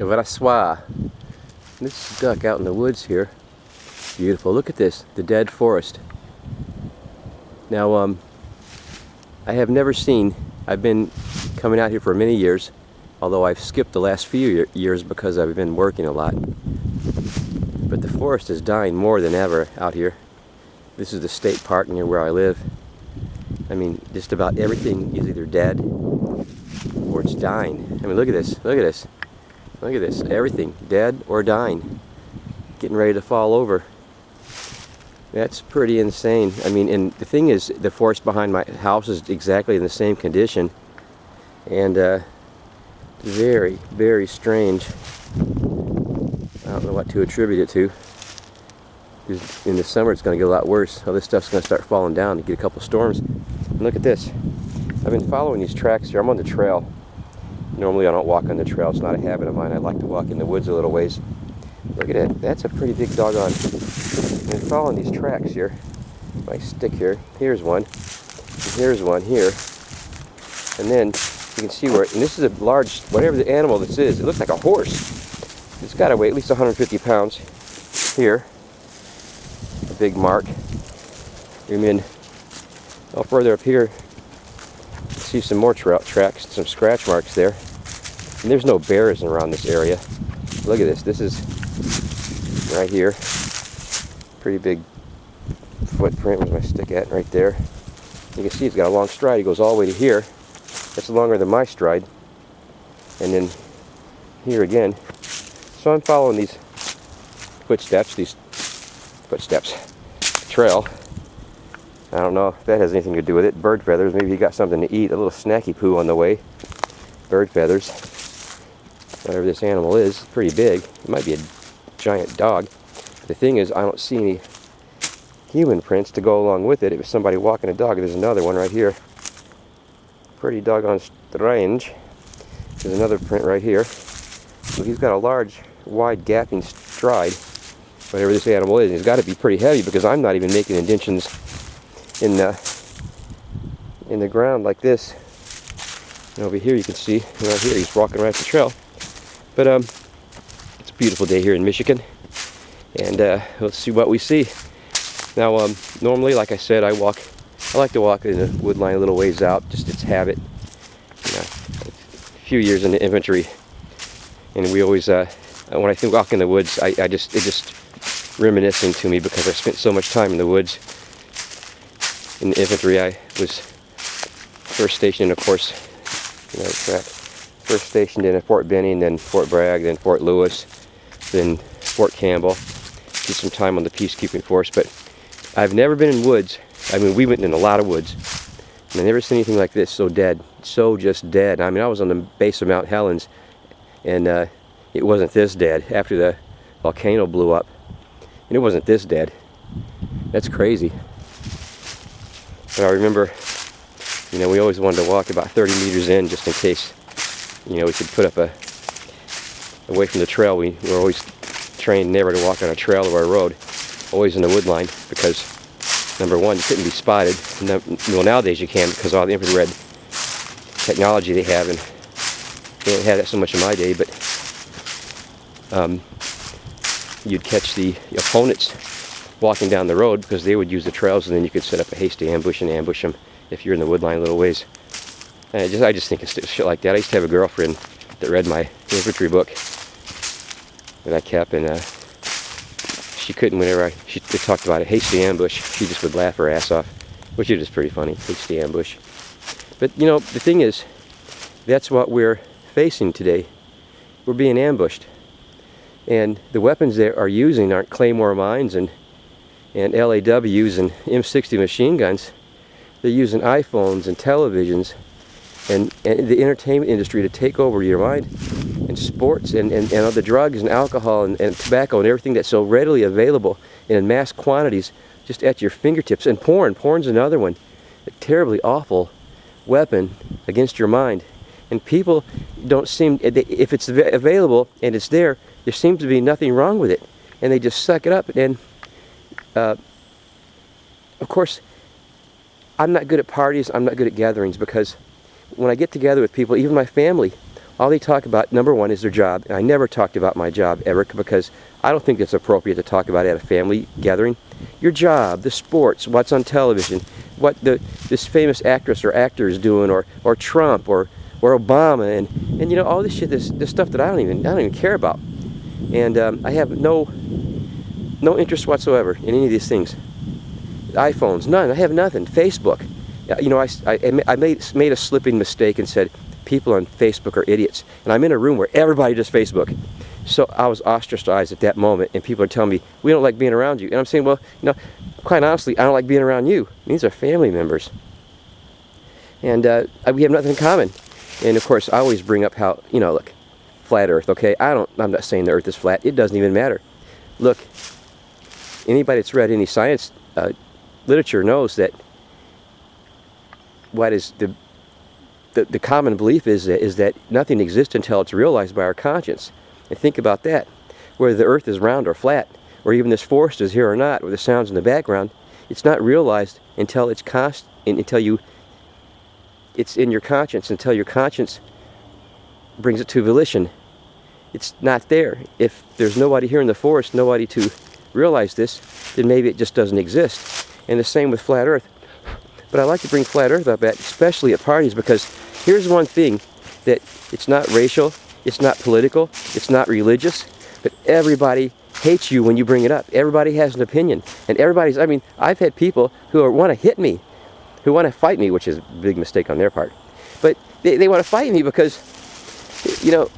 Vraswa. This is duck out in the woods here. Beautiful. Look at this, the dead forest. Now, I have never seen, I've been coming out here for many years, although I've skipped the last few years because I've been working a lot. But the forest is dying more than ever out here. This is the state park near where I live. I mean, just about everything is either dead or it's dying. I mean, look at this, look at this. Look at this, everything dead or dying. Getting ready to fall over. That's pretty insane. I mean, and the thing is, the forest behind my house is exactly in the same condition. And very, very strange. I don't know what to attribute it to. In the summer it's going to get a lot worse. All this stuff's going to start falling down to get a couple storms. And look at this. I've been following these tracks here. I'm on the trail. Normally I don't walk on the trail. It's not a habit of mine. I like to walk in the woods a little ways. Look at it. That's a pretty big doggone. I've been following these tracks here. My stick here. Here's one. And here's one here. And then you can see where, and this is a large, whatever the animal this is, it looks like a horse. It's got to weigh at least 150 pounds. Here. A big mark. And then all further up here, you see some more tracks, some scratch marks there. And there's no bears around this area. Look at this. This is right here. Pretty big footprint. Where's my stick at? Right there. You can see it's got a long stride. It goes all the way to here. That's longer than my stride. And then here again. So I'm following these footsteps, trail. I don't know if that has anything to do with it. Bird feathers. Maybe he got something to eat. A little snacky poo on the way. Bird feathers. Whatever this animal is, pretty big. It might be a giant dog. The thing is, I don't see any human prints to go along with it. It was somebody walking a dog. There's another one right here. Pretty doggone strange. There's another print right here. So he's got a large, wide, gapping stride. Whatever this animal is, he's got to be pretty heavy because I'm not even making indentions in the ground like this. And over here you can see, right here he's walking right up the trail. But it's a beautiful day here in Michigan, and let's see what we see. Now, normally, like I said, I like to walk in the wood line a little ways out, just its habit. You know, a few years in the infantry, and we always, when I think walk in the woods, it just reminiscing to me because I spent so much time in the woods. In the infantry, I was first stationed, of course, you know, first stationed in Fort Benning, then Fort Bragg, then Fort Lewis, then Fort Campbell. Did some time on the peacekeeping force, but I've never been in woods. I mean, we went in a lot of woods, and I've never seen anything like this, so dead, so just dead. I mean, I was on the base of Mount Helens, and it wasn't this dead after the volcano blew up, and it wasn't this dead. That's crazy. But I remember, you know, we always wanted to walk about 30 meters in just in case, you know, we could put up away from the trail. We were always trained never to walk on a trail or a road, always in the wood line, because number one, you couldn't be spotted. Well, nowadays you can because of all the infrared technology they have, and they didn't have that so much in my day, but you'd catch the opponents walking down the road because they would use the trails, and then you could set up a hasty ambush and ambush them if you're in the wood line a little ways. And I just think it's shit like that. I used to have a girlfriend that read my infantry book that I kept, and she couldn't, whenever they talked about a hasty ambush, she just would laugh her ass off, which is pretty funny, hasty ambush. But you know, the thing is, that's what we're facing today. We're being ambushed, and the weapons they are using aren't Claymore mines and LAWs and M60 machine guns. They're using iPhones and televisions and the entertainment industry to take over your mind, and sports and the drugs and alcohol and tobacco and everything that's so readily available and in mass quantities just at your fingertips. And porn's another one, a terribly awful weapon against your mind. And people don't seem, if it's available and it's there seems to be nothing wrong with it, and they just suck it up. And of course, I'm not good at parties, I'm not good at gatherings, because when I get together with people, even my family, all they talk about, number one, is their job. And I never talked about my job ever, because I don't think it's appropriate to talk about it at a family gathering. Your job, the sports, what's on television, what this famous actress or actor is doing, or Trump, or Obama, and you know, all this shit, this stuff that I don't even care about. And I have no interest whatsoever in any of these things. iPhones, none. I have nothing. Facebook. You know, I made a slipping mistake and said people on Facebook are idiots. And I'm in a room where everybody does Facebook. So I was ostracized at that moment, and people are telling me, we don't like being around you. And I'm saying, well, you know, quite honestly, I don't like being around you. These are family members. And we have nothing in common. And of course, I always bring up how, you know, look, flat Earth, okay? I'm not saying the Earth is flat. It doesn't even matter. Look, anybody that's read any science literature knows that what is the common belief is that nothing exists until it's realized by our conscience. And think about that. Whether the Earth is round or flat, or even this forest is here or not, or the sounds in the background, it's not realized until it's in your conscience, until your conscience brings it to volition. It's not there. If there's nobody here in the forest, nobody to realize this, then maybe it just doesn't exist. And the same with flat Earth. But I like to bring flat Earth up, especially at parties, because here's one thing, that it's not racial, it's not political, it's not religious, but everybody hates you when you bring it up. Everybody has an opinion. And I mean, I've had people who want to hit me, who want to fight me, which is a big mistake on their part. But they want to fight me because, you know,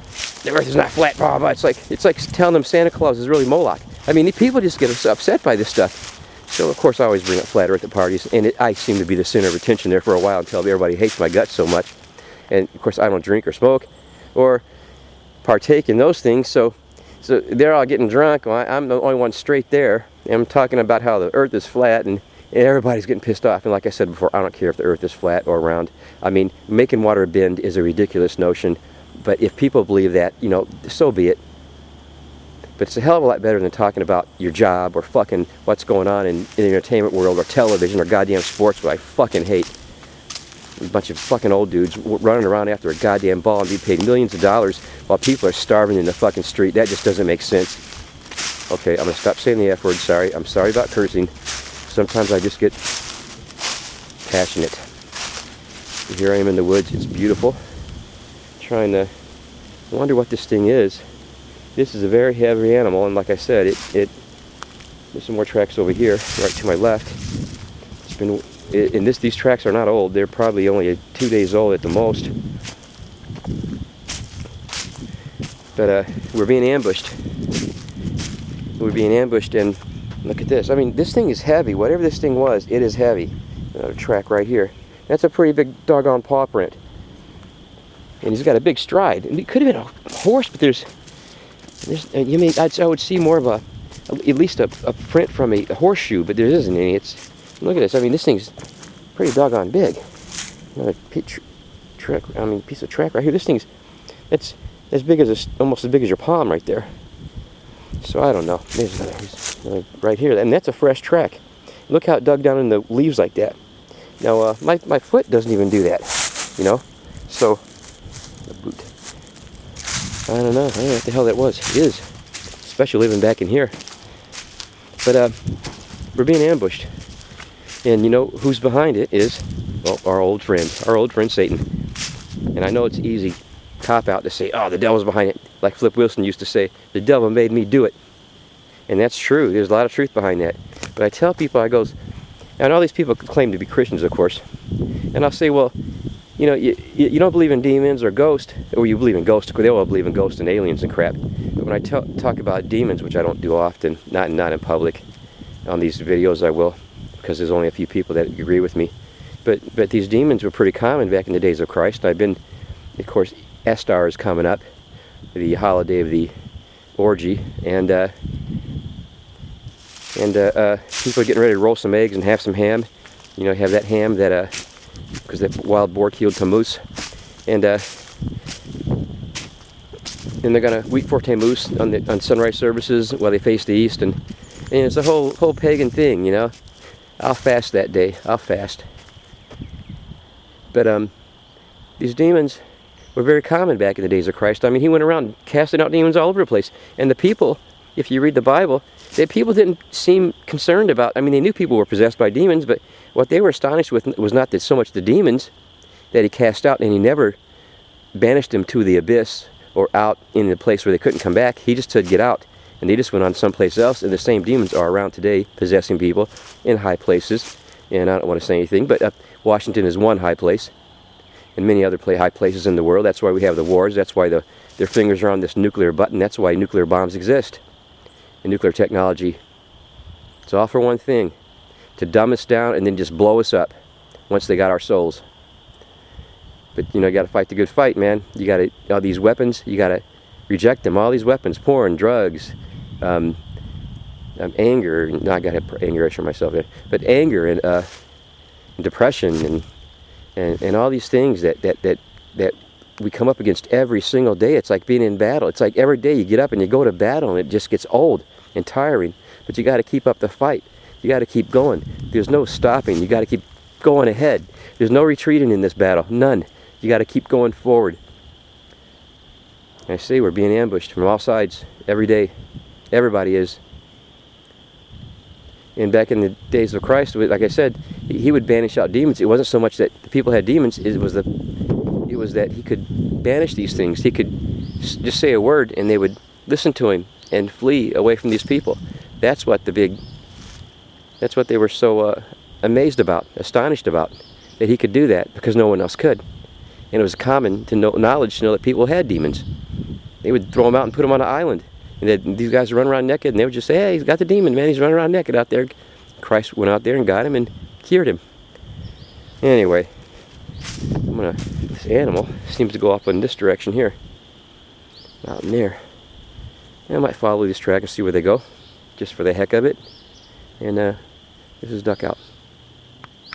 the Earth is not flat, blah, blah. It's like telling them Santa Claus is really Moloch. I mean, people just get upset by this stuff. So, of course, I always bring up flat Earth at parties, and I seem to be the center of attention there for a while until everybody hates my guts so much. And, of course, I don't drink or smoke or partake in those things, so they're all getting drunk. Well, I'm the only one straight there, and I'm talking about how the Earth is flat, and everybody's getting pissed off. And like I said before, I don't care if the Earth is flat or round. I mean, making water bend is a ridiculous notion, but if people believe that, you know, so be it. But it's a hell of a lot better than talking about your job or fucking what's going on in the entertainment world or television or goddamn sports, what I fucking hate. A bunch of fucking old dudes running around after a goddamn ball and be paid millions of dollars while people are starving in the fucking street. That just doesn't make sense. Okay, I'm gonna stop saying the F word, sorry. I'm sorry about cursing. Sometimes I just get passionate. Here I am in the woods, it's beautiful. Trying to wonder what this thing is. This is a very heavy animal, and like I said, there's some more tracks over here, right to my left. It's been, and these tracks are not old. They're probably only 2 days old at the most. But we're being ambushed. We're being ambushed, and look at this. I mean, this thing is heavy. Whatever this thing was, it is heavy. Another track right here. That's a pretty big doggone paw print. And he's got a big stride. And it could have been a horse, but I would see more of at least a print from a horseshoe, but there isn't any. Look at this. I mean, this thing's pretty doggone big. Another piece of track right here. This thing's, it's as big as almost as big as your palm right there. So I don't know. There's another right here, and that's a fresh track. Look how it dug down in the leaves like that. Now my foot doesn't even do that, you know. So a boot. I don't know what the hell that is, especially living back in here. But we're being ambushed, and you know who's behind it is, well, our old friend Satan. And I know it's easy cop out to say, oh, the devil's behind it, like Flip Wilson used to say, the devil made me do it. And that's true. There's a lot of truth behind that. But I tell people, and all these people claim to be Christians, of course, and I'll say, well, you know, you don't believe in demons or ghosts, or you believe in ghosts. They all believe in ghosts and aliens and crap. But when I talk about demons, which I don't do often, not in public, on these videos I will, because there's only a few people that agree with me. But these demons were pretty common back in the days of Christ. I've been, of course, Estar is coming up, the holiday of the orgy, and people are getting ready to roll some eggs and have some ham. You know, have that ham that because that wild boar killed Tammuz, and then they're gonna weep for Tammuz on sunrise services while they face the east, and it's a whole pagan thing, you know. I'll fast that day. I'll fast. But these demons, were very common back in the days of Christ. I mean, he went around casting out demons all over the place. And the people, if you read the Bible, the people didn't seem concerned about, I mean, they knew people were possessed by demons, but what they were astonished with was not that so much the demons that he cast out, and he never banished them to the abyss or out in the place where they couldn't come back. He just said, get out. And they just went on someplace else, and the same demons are around today, possessing people in high places. And I don't want to say anything, but Washington is one high place, and many other high places in the world. That's why we have the wars. That's why their fingers are on this nuclear button. That's why nuclear bombs exist. And nuclear technology. It's all for one thing, to dumb us down and then just blow us up once they got our souls. But you know, you got to fight the good fight, man. You got to, all these weapons, you got to reject them. All these weapons, porn, drugs, anger. No, I got to anger issue myself here. But anger and depression and all these things that we come up against every single day. It's like being in battle. It's like every day you get up and you go to battle, and it just gets old and tiring. But you got to keep up the fight. You got to keep going. There's no stopping. You got to keep going ahead. There's no retreating in this battle. None. You got to keep going forward. I see we're being ambushed from all sides every day. Everybody is. And back in the days of Christ, like I said, he would banish out demons. It wasn't so much that the people had demons. It was that he could banish these things. He could just say a word, and they would listen to him and flee away from these people. That's what that's what they were so amazed about, astonished about, that he could do that because no one else could. And it was common knowledge to know that people had demons. They would throw them out and put them on an island. And these guys would run around naked, and they would just say, hey, he's got the demon, man. He's running around naked out there. Christ went out there and got him and cured him. Anyway, this animal seems to go off in this direction here. Out in there. And I might follow this track and see where they go, just for the heck of it. And this is duck out.